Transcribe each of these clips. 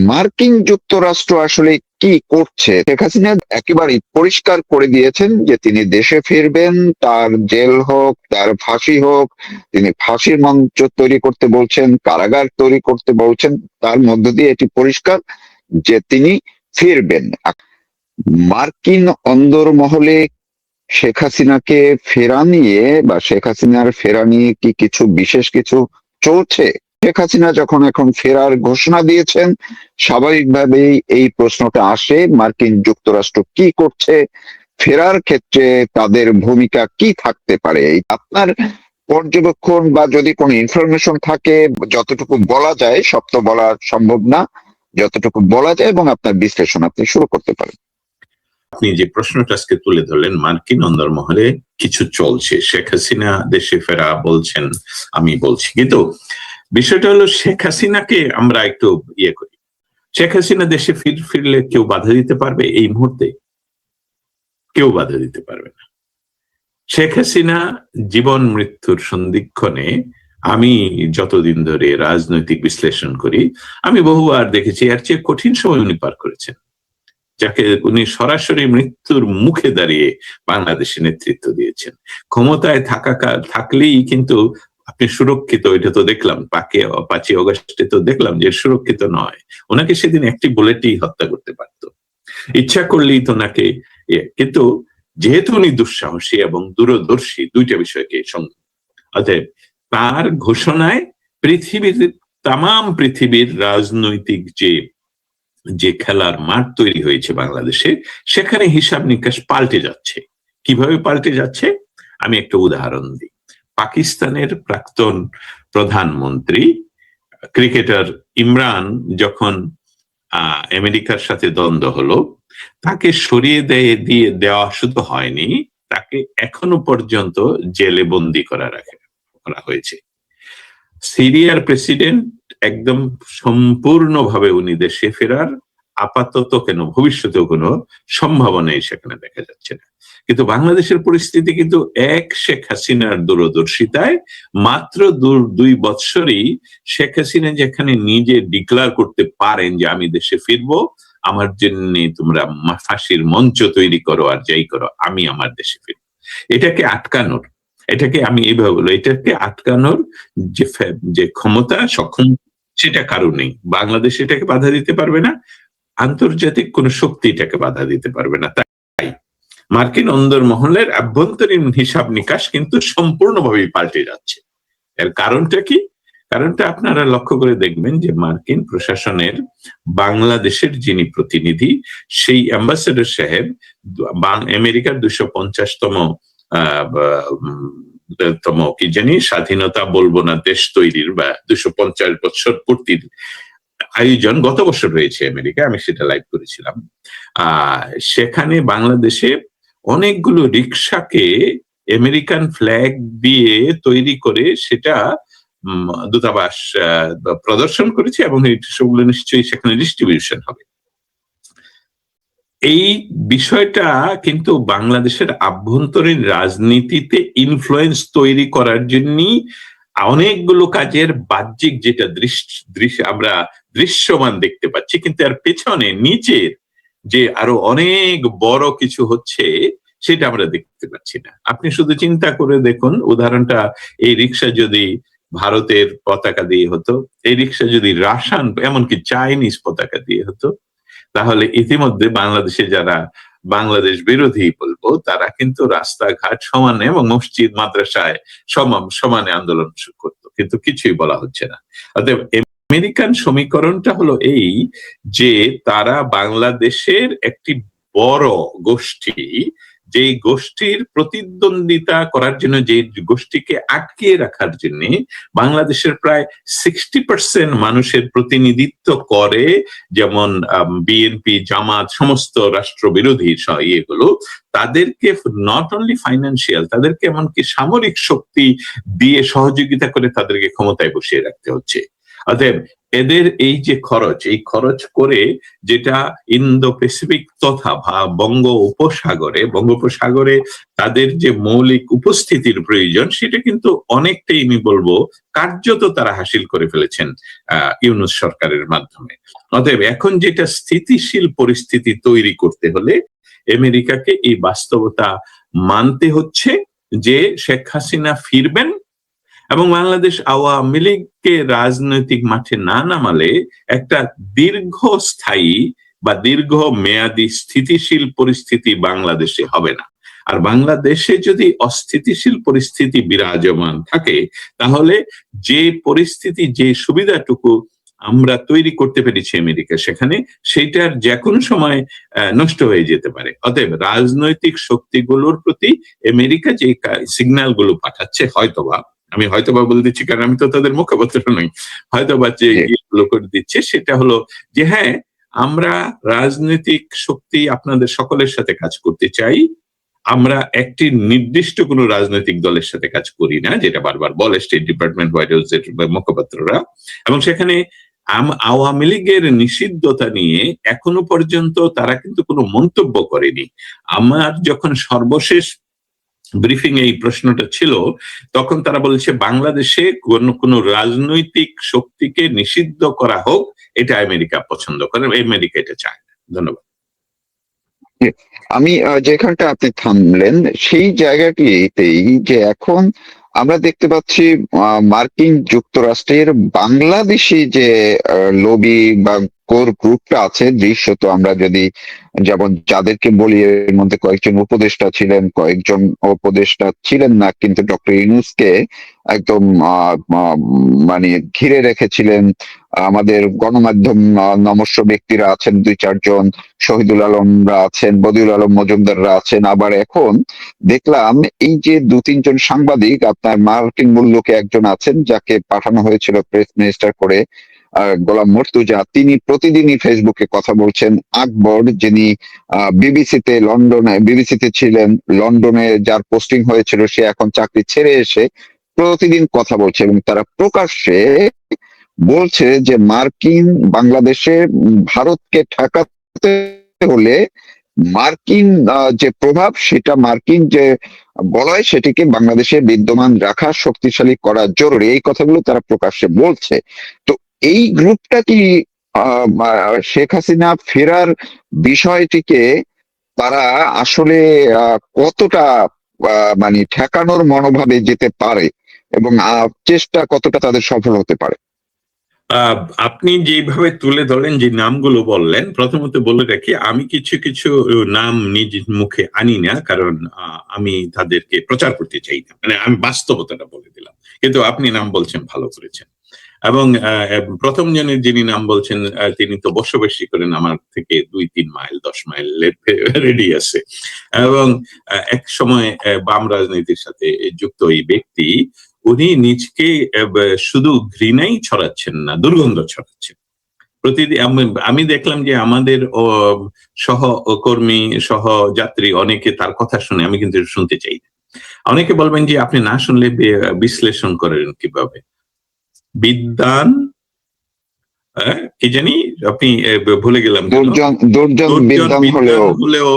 মার্কিন যুক্তরাষ্ট্র আসলে কি করছে? শেখ হাসিনা একেবারে পরিষ্কার করে দিয়েছেন যে তিনি দেশে ফিরবেন, তার জেল হোক, তার ফাঁসি হোক, তিনি ফাঁসির মঞ্চ তৈরি করতে বলছেন, কারাগার তৈরি করতে বলছেন। তার মধ্য দিয়ে এটি পরিষ্কার যে তিনি ফিরবেন। মার্কিন অন্দরমহলে শেখ হাসিনাকে ফেরা নিয়ে বা শেখ হাসিনার ফেরা নিয়ে কি কিছু বিশেষ কিছু চলছে? শেখ হাসিনা যখন এখন ফেরার ঘোষণা দিয়েছেন, স্বাভাবিকভাবেই এই প্রশ্নটা আসে, মার্কিন যুক্তরাষ্ট্র কি করছে, ফেরার ক্ষেত্রে তাদের ভূমিকা কি থাকতে পারে? আপনার পর্যবেক্ষণ বা যদি কোনো ইনফরমেশন থাকে, যতটুকু বলা যায়, সব তো বলা সম্ভব না, যতটুকু বলা যায় এবং আপনার বিশ্লেষণ আপনি শুরু করতে পারেন। আপনি যে প্রশ্নটা আজকে তুলে ধরলেন, মার্কিন অন্দরমহলে কিছু চলছে, শেখ হাসিনা দেশে ফেরা বলছেন, আমি বলছি, কিন্তু বিষয়টা হলো শেখ হাসিনাকে আমরা একটু করি। শেখ হাসিনা দেশে ফিরলে কেউ বাধা দিতে পারবে? এই মুহূর্তে কেউ বাধা দিতে পারবে না। শেখ হাসিনা জীবন মৃত্যুর সন্ধিক্ষণে, আমি যতদিন ধরে রাজনৈতিক বিশ্লেষণ করি, আমি বহুবার দেখেছি এর চেয়ে কঠিন সময় উনি পার করেছেন, যাকে উনি সরাসরি মৃত্যুর মুখে দাঁড়িয়ে বাংলাদেশে নেতৃত্ব দিয়েছেন। ক্ষমতায় থাকলেই কিন্তু আপনি সুরক্ষিত, এটা তো দেখলাম 5ই অগস্টে তো দেখলাম যে সুরক্ষিত নয়। ওনাকে সেদিন একটি বুলেটই হত্যা করতে পারত, ইচ্ছা করলেই তো ওনাকে। কিন্তু যেহেতু উনি দুঃসাহসী এবং দূরদর্শী, দুইটা বিষয়কে সঙ্গে, অতএব তার ঘোষণায় পৃথিবীর রাজনৈতিক যে খেলার মাঠ তৈরি হয়েছে বাংলাদেশে, সেখানে হিসাব নিকাশ পাল্টে যাচ্ছে। কিভাবে পাল্টে যাচ্ছে আমি একটা উদাহরণ দিই। পাকিস্তানের প্রাক্তন প্রধানমন্ত্রী ক্রিকেটার ইমরান যখন আমেরিকার সাথে দ্বন্দ্ব হলো, তাকে সরিয়ে দেওয়া শুধু হয়নি, তাকে এখনো পর্যন্ত জেলে বন্দি করা হয়েছে। সিরিয়ার প্রেসিডেন্ট একদম সম্পূর্ণভাবে উনি দেশে ফেরার আপাতত কেন ভবিষ্যতেও কোনো সম্ভাবনাই সেখানে দেখা যাচ্ছে না। কিন্তু বাংলাদেশের পরিস্থিতি কিন্তু শেখ হাসিনার দূরদর্শিতায় মাত্র 2 বৎসরই শেখ হাসিনা যেখানে নিজে ডিক্লার করতে পারেন যে আমি দেশে ফিরবো, আমার জন্য তোমরা ফাঁসির মঞ্চ তৈরি করো আর যাই করো, আমি আমার দেশে ফিরবো, এটাকে আমি এইভাবে বলবো, এটাকে আটকানোর যে ক্ষমতা, সক্ষম, সেটা কারো নেই। বাংলাদেশ এটাকে বাধা দিতে পারবে না, আন্তর্জাতিক কোন শক্তি এটাকে বাধা দিতে পারবে না। তাই মার্কিন অন্দরমহলের আভ্যন্তরীণ হিসাব নিকাশ কিন্তু সম্পূর্ণভাবে পাল্টে যাচ্ছে। এর কারণটা কি? কারণটা আপনারা লক্ষ্য করে দেখবেন যে মার্কিন প্রশাসনের বাংলাদেশের যিনি প্রতিনিধি, সেই অ্যাম্বাসেডর সাহেব আমেরিকার 250তম কি জানি স্বাধীনতা বলবো না, দেশ তৈরির বা 250 বছর পূর্তির আয়োজন গত বছর রয়েছে আমেরিকা, আমি সেটা লাইভ করেছিলাম। সেখানে বাংলাদেশে অনেকগুলো রিক্সাকে আমেরিকান ফ্ল্যাগ দিয়ে তৈরি করে সেটা দূতাবাস প্রদর্শন করেছে এবং সেগুলো নিশ্চয়ই সেখানে ডিস্ট্রিবিউশন হবে। এই বিষয়টা কিন্তু বাংলাদেশের আভ্যন্তরীণ রাজনীতিতে ইনফ্লুয়েন্স তৈরি করার জন্যই অনেকগুলো কাজের বাহ্যিক যেটা আমরা দৃশ্যমান দেখতে পাচ্ছি, কিন্তু এর পেছনে নিচের যে আরো অনেক বড় কিছু হচ্ছে সেটা আমরা দেখতে পাচ্ছি না। আপনি শুধু চিন্তা করে দেখুন, উদাহরণটা, এই রিক্সা যদি ভারতের পতাকা দিয়ে হতো, এই রিক্সা যদি রাশিয়ান এমনকি চাইনিজ পতাকা দিয়ে হতো, তাহলে ইতিমধ্যে বাংলাদেশে যারা বাংলাদেশ বিরোধী বলবো, তারা কিন্তু রাস্তাঘাট সমানে এবং মসজিদ মাদ্রাসায় সমানে আন্দোলন করতো, কিন্তু কিছুই বলা হচ্ছে না। অতএব আমেরিকান সমীকরণটা হলো এই যে তারা বাংলাদেশের একটি বড় গোষ্ঠী, যে গোষ্ঠীর প্রতিদ্বন্দ্বিতা করার জন্য, যে গোষ্ঠীকে আটকিয়ে রাখার জন্য বাংলাদেশের প্রায় 60% মানুষের প্রতিনিধিত্ব করে, যেমন বিএনপি, জামাত, সমস্ত রাষ্ট্রবিরোধী ইয়েগুলো, তাদেরকে নট অনলি ফাইন্যান্সিয়াল, তাদেরকে এমনকি সামরিক শক্তি দিয়ে সহযোগিতা করে তাদেরকে ক্ষমতায় বসিয়ে রাখতে হচ্ছে। অতএব এদের এই যে খরচ, এই খরচ করে যেটা ইন্দো প্যাসিফিক তথা বঙ্গোপসাগরে তাদের যে মৌলিক উপস্থিতির প্রয়োজন, সেটা কিন্তু অনেকটাই আমি বলবো কার্যত তারা হাসিল করে ফেলেছেন ইউনূস সরকারের মাধ্যমে। অতএব এখন যেটা স্থিতিশীল পরিস্থিতি তৈরি করতে হলে আমেরিকাকে এই বাস্তবতা মানতে হচ্ছে যে শেখ হাসিনা ফিরবেন, এবং বাংলাদেশ আওয়ামী লীগকে রাজনৈতিক মাঠে না নামালে একটা দীর্ঘস্থায়ী বা দীর্ঘ মেয়াদী স্থিতিশীল পরিস্থিতি বাংলাদেশে হবে না। আর বাংলাদেশে যদি অস্থিতিশীল পরিস্থিতি বিরাজমান থাকে, তাহলে যে পরিস্থিতি, যে সুবিধাটুকু আমরা তৈরি করতে পেরেছি আমেরিকা, সেখানে সেইটার যে কোনো সময় নষ্ট হয়ে যেতে পারে। অতএব রাজনৈতিক শক্তিগুলোর প্রতি আমেরিকা যে সিগন্যাল গুলো পাঠাচ্ছে, আমি হয়তোবা বলে দিচ্ছি কারণ আমি তো তাদের মুখপাত্র নই, হয়তোবা যে ইয়েগুলো করে দিচ্ছে সেটা হলো যে হ্যাঁ, আমরা রাজনৈতিক শক্তি আপনাদের সকলের সাথে কাজ করতে চাই, আমরা একটি নির্দিষ্ট কোন রাজনৈতিক দলের সাথে কাজ করি না, যেটা বারবার বলে স্টেট ডিপার্টমেন্ট, হোয়াইট হাউসের মুখপাত্ররা। এবং সেখানে আওয়ামী লীগের নিষিদ্ধতা নিয়ে এখনো পর্যন্ত তারা কিন্তু কোনো মন্তব্য করেনি। আমার যখন সর্বশেষ ব্রিফিং এই প্রশ্নটা ছিল, তখন তারা বলছে বাংলাদেশে কোন রাজনৈতিক শক্তিকে নিষিদ্ধ করা হোক, এটা আমেরিকা পছন্দ করে, আমেরিকা এটা চায় না। ধন্যবাদ। আমি যেখানটা আপনি থামলেন সেই জায়গাটিতেই যে এখন আমরা দেখতে পাচ্ছি মার্কিন যুক্তরাষ্ট্রের বাংলাদেশি যে লবি বা কোর গ্রুপটা আছে, দৃশ্যত আমরা যদি যেমন যাদেরকে বলি এর মধ্যে কয়েকজন উপদেষ্টা ছিলেন না, কিন্তু ডক্টর ইউনূসকে একদম মানে ঘিরে রেখেছিলেন। আমাদের গণমাধ্যম নমস্য ব্যক্তিরা আছেন 2-4 জন, শহীদুল আলমরা আছেন, বদিউল আলম মজুমদাররা আছেন। আবার এখন দেখলাম এই যে 2-3 জন সাংবাদিক, আপনার মার্কিন মূল্যকে একজন আছেন যাকে পাঠানো হয়েছিল প্রেস মিনিস্টার করে, গোলাম মর্তুজা, তিনি প্রতিদিনই ফেসবুকে কথা বলছেন। আকবর, যিনি বিবিসিতে ছিলেন, লন্ডনে যার পোস্টিং হয়েছিল, সে এখন চাকরি ছেড়ে এসে প্রতিদিন কথা বলছে এবং তারা প্রকাশ্যে বলছে যে মার্কিন বাংলাদেশে ভারতকে ঠেকাতে হলে মার্কিন যে প্রভাব, সেটা মার্কিন যে বলয়, সেটিকে বাংলাদেশে বিদ্যমান রাখা, শক্তিশালী করা জরুরি। এই কথাগুলো তারা প্রকাশ্যে বলছে। তো এই গ্রুপটা কি শেখ হাসিনা ফেরার বিষয়টিকে তারা আসলে কতটা মানে ঠেকানোর মনোভাবে যেতে পারে এবং চেষ্টা কতটা তাদের সফল হতে পারে? আপনি যেভাবে তুলে ধরলেন, যে নামগুলো বললেন, প্রথমত বলে রাখি আমি কিছু কিছু নাম নিজ মুখে আনি না, কারণ আমি তাদেরকে প্রচার করতে চাই না, মানে আমি বাস্তবতাটা বলে দিলাম। কিন্তু আপনি নাম বলছেন, ভালো করেছেন। এবং প্রথম জনের যিনি নাম বলছেন, তিনি তো বসবাসী করেন আমার থেকে 2-3 মাইল, 10 মাইল রেডিয়াসে, এবং এক সময় বাম রাজনীতির সাথে যুক্ত এই ব্যক্তি, উনি নিজকে শুধু ঘৃণাই ছড়াচ্ছেন না, দুর্গন্ধ ছড়াচ্ছেন প্রতিদিন। আমি দেখলাম যে আমাদের সহকর্মী, সহযাত্রী অনেকে তার কথা শুনে, আমি কিন্তু শুনতে চাই না। অনেকে বলবেন যে আপনি না শুনলে বিশ্লেষণ করেন কিভাবে? বিদ্বান, কি জানি আপনি ভুলে গেলাম, দুর্জন হলেও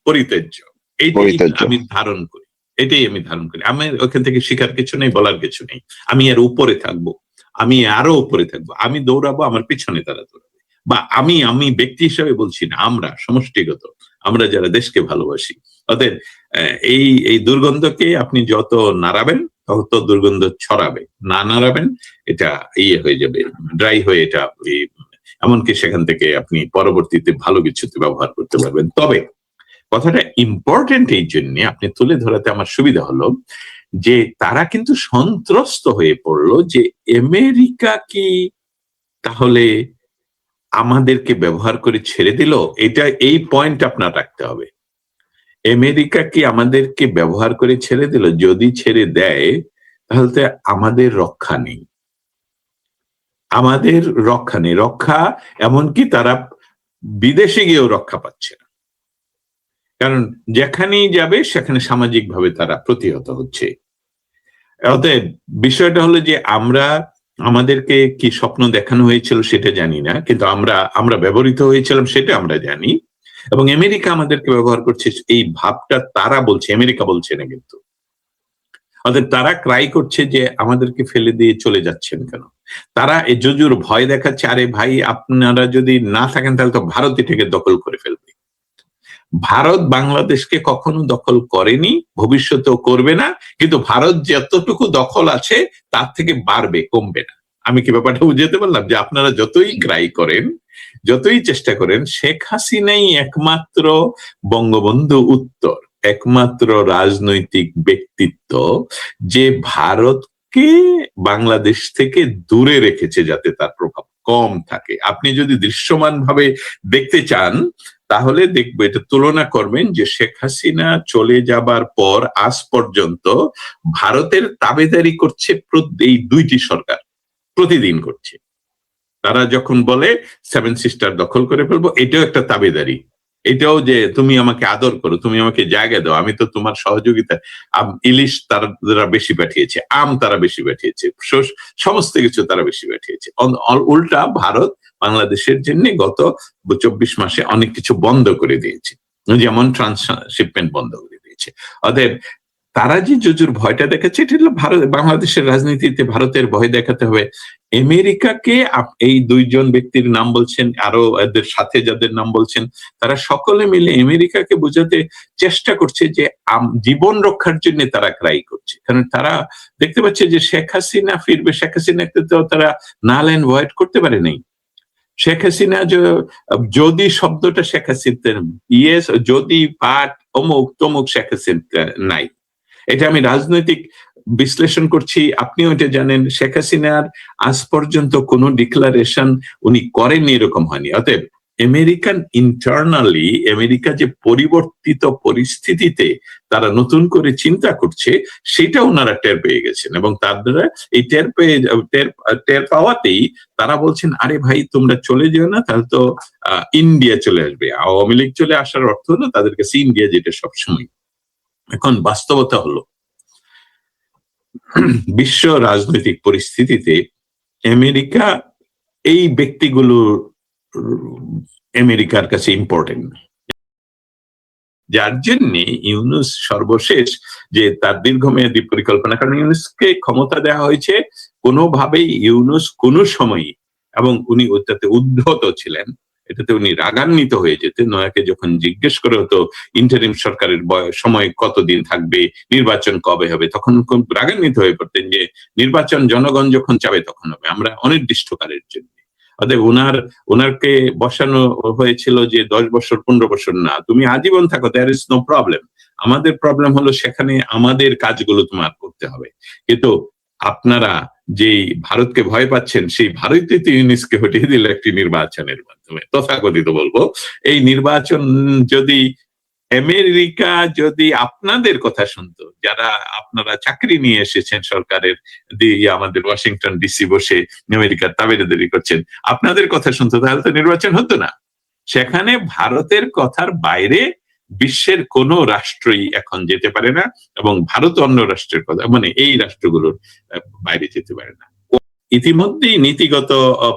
পরিত্যাজ্য, এইটাই আমি ধারণ করি, আমার ওখান থেকে শেখার কিছু নেই, বলার কিছু নেই। আমি এর উপরে থাকবো, আমি আরো উপরে থাকবো, আমি দৌড়াবো, আমার পিছনে তারা দৌড়াবে। বা আমি ব্যক্তি হিসাবে বলছি না, আমরা সমষ্টিগত, আমরা যারা দেশকে ভালোবাসি। অতএব এই দুর্গন্ধকে আপনি যত নাড়াবেন তত দুর্গন্ধ ছড়াবে, না নাড়াবেন এটা হয়ে যাবে, ড্রাই হয়ে, এটা এমনকি সেখান থেকে আপনি পরবর্তীতে ভালো কিছুতে ব্যবহার করতে পারবেন। তবে কথাটা ইম্পর্টেন্ট এই জন্য আপনি তুলে ধরাতে আমার সুবিধা হলো যে তারা কিন্তু সন্ত্রস্ত হয়ে পড়লো যে আমেরিকা কি তাহলে আমাদেরকে ব্যবহার করে ছেড়ে দিল। এই পয়েন্ট আপনার রাখতে হবে। আমেরিকা কি আমাদেরকে ব্যবহার করে ছেড়ে দিল? যদি ছেড়ে দেয় তাহলে তো আমাদের রক্ষা নেই, রক্ষা এমনকি তারা বিদেশে গিয়েও রক্ষা পাচ্ছে না, কারণ যেখানেই যাবে সেখানে সামাজিকভাবে তারা প্রতিহত হচ্ছে। অতএব বিষয়টা হলো যে আমরা আমাদেরকে কি স্বপ্ন দেখানো হয়েছিল সেটা জানি না, কিন্তু আমরা ব্যবহৃত হয়েছিলাম সেটা আমরা জানি। এবং আমেরিকা আমাদেরকে ব্যবহার করছে এই ভাবটা তারা বলছে, আমেরিকা বলছে না কিন্তু। অর্থাৎ তারা ক্রাই করছে যে আমাদেরকে ফেলে দিয়ে চলে যাচ্ছেন কেন। তারা এই জুজুর ভয় দেখাচ্ছে, আরে ভাই আপনারা যদি না থাকেন তাহলে তো ভারত এটাকে দখল করে ফেলবে। ভারত বাংলাদেশকে কখনো দখল করেনি, ভবিষ্যতেও করবে না, কিন্তু ভারত যতটুকু দখল আছে তার থেকে বাড়বে, কমবে না। আমি কি ব্যাপারটা বুঝাতে পারলাম? যে আপনারা যতই ক্রাই করেন, যতই চেষ্টা করেন, শেখ হাসিনাই একমাত্র বঙ্গবন্ধু উত্তর, একমাত্র রাজনৈতিক ব্যক্তিত্ব যে ভারতকে বাংলাদেশ থেকে দূরে রেখেছে যাতে তার প্রভাব কম থাকে। আপনি যদি দৃশ্যমান ভাবে দেখতে চান তাহলে দেখবো, এটা তুলনা করবেন যে শেখ হাসিনা চলে যাবার পর আজ পর্যন্ত ভারতের তাবেদারি করছে এই দুইটি সরকার, প্রতিদিন করছে। তারা যখন বলে সেভেন সিস্টার দখল করে ফেলবো, এটাও একটা তাবেদারি। এটাও যে তুমি আমাকে আদর করো, তুমি আমাকে জায়গা দাও, আমি তো তোমার সহযোগিতা। ইলিশ তারা বেশি পাঠিয়েছে, আম তারা বেশি পাঠিয়েছে, সমস্ত কিছু তারা বেশি পাঠিয়েছে। উল্টা ভারত বাংলাদেশের জন্য গত 24 মাসে অনেক কিছু বন্ধ করে দিয়েছে, যেমন ট্রান্সশিপমেন্ট বন্ধ করে দিয়েছে। অতএব তারা যে জুজুর ভয়টা দেখাচ্ছে, এটা হলো ভারত, বাংলাদেশের রাজনীতিতে ভারতের ভয় দেখাতে হবে। আমেরিকাকে এই দুইজন ব্যক্তির নাম বলছেন, আরো এদের সাথে যাদের নাম বলছেন, তারা সকলে মিলে আমেরিকাকে বোঝাতে চেষ্টা করছে যে জীবন রক্ষার জন্য তারা ক্রাই করছে। কারণ তারা দেখতে পাচ্ছে যে শেখ হাসিনা ফিরবে, শেখ হাসিনাকে তো তারা নাল এন্ড ভয়েড করতে পারে নাই। শেখ হাসিনা যদি শব্দটা শেখ হাসিনা, ইয়েস যদি পাঠ অমুক তমুক, শেখ হাসিনা নাই। এটা আমি রাজনৈতিক বিশ্লেষণ করছি, আপনিও এটা জানেন। শেখ হাসিনার আজ পর্যন্ত কোনো ডিক্লারেশন উনি করেননি, এরকম হয়নি। অতএব আমেরিকান ইন্টারনালি, আমেরিকা যে পরিবর্তিত পরিস্থিতিতে তারা নতুন করে চিন্তা করছে, সেটা ওনারা টের পেয়ে গেছেন। এবং তার দ্বারা এই টের পাওয়াতেই তারা বলছেন, আরে ভাই তোমরা চলে যেও না, তাহলে তো ইন্ডিয়া চলে আসবে। আওয়ামী লীগ চলে আসার অর্থ হলো তাদের কাছে ইন্ডিয়া, যেটা সবসময়। এখন বাস্তবতা হলো বিশ্ব রাজনৈতিক পরিস্থিতিতে আমেরিকা, এই ব্যক্তিগুলো আমেরিকার কাছে ইম্পর্টেন্ট, যার জন্য ইউনূস সর্বশেষ যে তার দীর্ঘমেয়াদী পরিকল্পনা, কারণ ইউনূসকে ক্ষমতা দেওয়া হয়েছে কোনোভাবেই, ইউনূস কোনো সময়ই, এবং উনি ওটাতে উদ্ধত ছিলেন, এটাতে উনি রাগান্বিত হয়ে যেতেন। ওনাকে যখন জিজ্ঞেস করে হতো ইন্টারিম সরকারের সময় কতদিন থাকবে, নির্বাচন কবে হবে, তখন খুব রাগান্বিত হয়ে পড়তেন যে নির্বাচন জনগণ যখন চাবে তখন হবে, আমরা অনির্দিষ্টকালের জন্য। অতএব ওনারকে বসানো হয়েছিল যে 10 বছর 15 বছর না, তুমি আজীবন থাকো, দেয়ার ইজ নো প্রবলেম। আমাদের প্রবলেম হলো সেখানে আমাদের কাজগুলো তোমার করতে হবে। কিন্তু আপনারা যেই ভারতকে ভয় পাচ্ছেন, সেই ভারতীয় ইউনিসকে হটিয়ে দিল একটি নির্বাচনের মাধ্যমে, তথাকথিত বলবো। এই নির্বাচন যদি আমেরিকা যদি আপনাদের কথা শুনতো, যারা আপনারা চাকরি নিয়ে এসেছেন সরকারের, আমাদের ওয়াশিংটন ডিসি বসে আমেরিকার তাবেদারি করছেন, আপনাদের কথা শুনতো, তাহলে তো নির্বাচন হতো না। সেখানে ভারতের কথার বাইরে বিশ্বের কোন রাষ্ট্রই এখন যেতে পারে না, এবং ভারত অন্য রাষ্ট্রের কথা, মানে এই রাষ্ট্রগুলোর বাইরে যেতে পারে না। ইতিমধ্যেই নীতিগত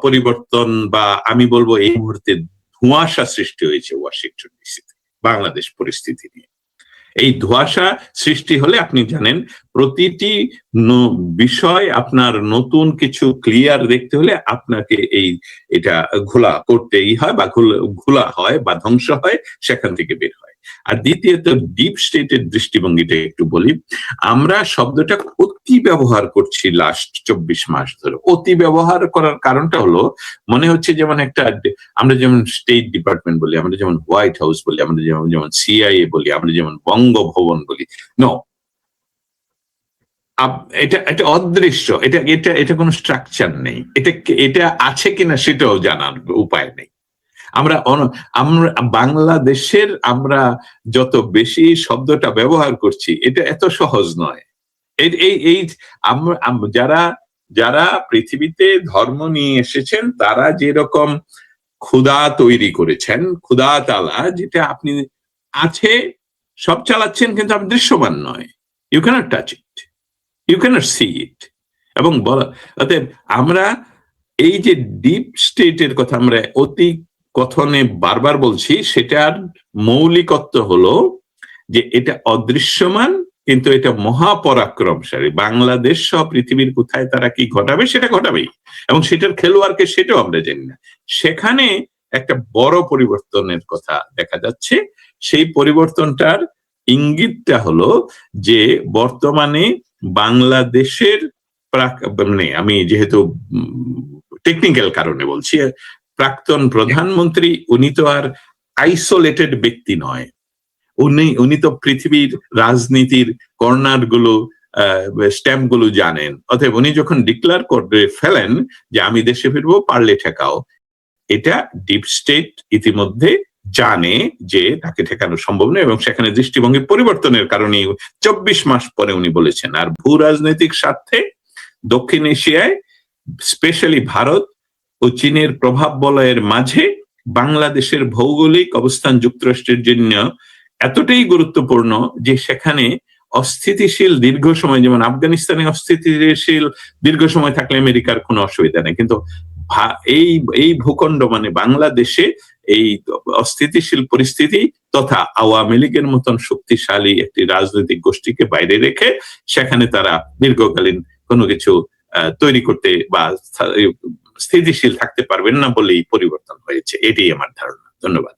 পরিবর্তন, বা আমি বলবো এই মুহূর্তে ধোঁয়াশা সৃষ্টি হয়েছে ওয়াশিংটন ডিসিতে বাংলাদেশ পরিস্থিতি নিয়ে। এই ধোঁয়াশা সৃষ্টি হলে আপনি জানেন, প্রতিটি বিষয় আপনার নতুন কিছু ক্লিয়ার দেখতে হলে আপনাকে এটা ঘোলা করতেই হয়, বা ঘোলা হয় বা ধ্বংস হয়, সেখান থেকে বের হয়। আর দ্বিতীয়ত ডিপ স্টেটের দৃষ্টিভঙ্গিটা একটু বলি। আমরা শব্দটা অতি ব্যবহার করছি লাস্ট 24 মাস ধরে। অতি ব্যবহার করার কারণটা হলো, মনে হচ্ছে যেমন একটা, আমরা যেমন স্টেট ডিপার্টমেন্ট বলি, আমরা যেমন হোয়াইট হাউস বলি, আমরা যেমন সিআইএ বলি, আমরা যেমন বঙ্গভবন বলি। নো, এটা অদৃশ্য, এটা কোনো স্ট্রাকচার নেই। এটা আছে কিনা সেটাও জানার উপায় নেই। আমরা বাংলাদেশের আমরা যত বেশি শব্দটা ব্যবহার করছি, এটা এত সহজ নয়। এই যারা পৃথিবীতে ধর্ম নিয়ে এসেছেন, তারা যেরকম ক্ষুধা তৈরি করেছেন, ক্ষুধা তালা, যেটা আপনি আছে সব চালাচ্ছেন, কিন্তু আপনি দৃশ্যমান নয়। You cannot touch it, you cannot see it. এবং বলা, অতএব আমরা এই যে ডিপ স্টেটের কথা আমরা অতি কথনে বারবার বলছি, সেটার মৌলিকত্ব হলো যে এটা অদৃশ্যমান, কিন্তু এটা মহাপরাক্রমশালী। বাংলাদেশ সহ পৃথিবীর কোথায় তারা কি ঘটাবে সেটা ঘটাবেই, এবং সেটার খেলোয়াড়কে সেটাও আমরা জানি না। সেখানে একটা বড় পরিবর্তনের কথা দেখা যাচ্ছে। সেই পরিবর্তনটার ইঙ্গিতটা হলো যে বর্তমানে বাংলাদেশের মানে আমি যেহেতু টেকনিক্যাল কারণে বলছি, প্রাক্তন প্রধানমন্ত্রী উনি তো আর আইসোলেটেড ব্যক্তি নয়, উনি তো পৃথিবীর রাজনীতির কর্নার গুলো, স্ট্যাম্প গুলো জানেন। অতএব উনি যখন ডিক্লেয়ার করে ফেলেন যে আমি দেশে ফিরবো, পারলে ঠেকাও, এটা ডিপ স্টেট ইতিমধ্যে জানে যে তাকে ঠেকানো সম্ভব নয়, এবং সেখানে দৃষ্টিভঙ্গি পরিবর্তনের কারণে 24 মাস পরে উনি বলেছেন। আর ভূ রাজনৈতিক স্বার্থে দক্ষিণ এশিয়ায়, স্পেশালি ভারত ও চীনের প্রভাব বলয়ের মাঝে বাংলাদেশের ভৌগোলিক অবস্থান যুক্তরাষ্ট্রের জন্য এতটাই গুরুত্বপূর্ণ যে সেখানে অস্থিতিশীল দীর্ঘ সময়, যেমন আফগানিস্তানে অস্থিতিশীল দীর্ঘ সময় থাকলে আমেরিকার কোনো অসুবিধা নেই, কিন্তু এই ভূখণ্ড মানে বাংলাদেশে এই অস্থিতিশীল পরিস্থিতি তথা আওয়ামী লীগের মতন শক্তিশালী একটি রাজনৈতিক গোষ্ঠীকে বাইরে রেখে সেখানে তারা দীর্ঘকালীন কোনো কিছু তৈরি করতে বা স্থিতিশীল থাকতে পারবেন না বলেই পরিবর্তন হয়েছে, এটাই আমার ধারণা। ধন্যবাদ।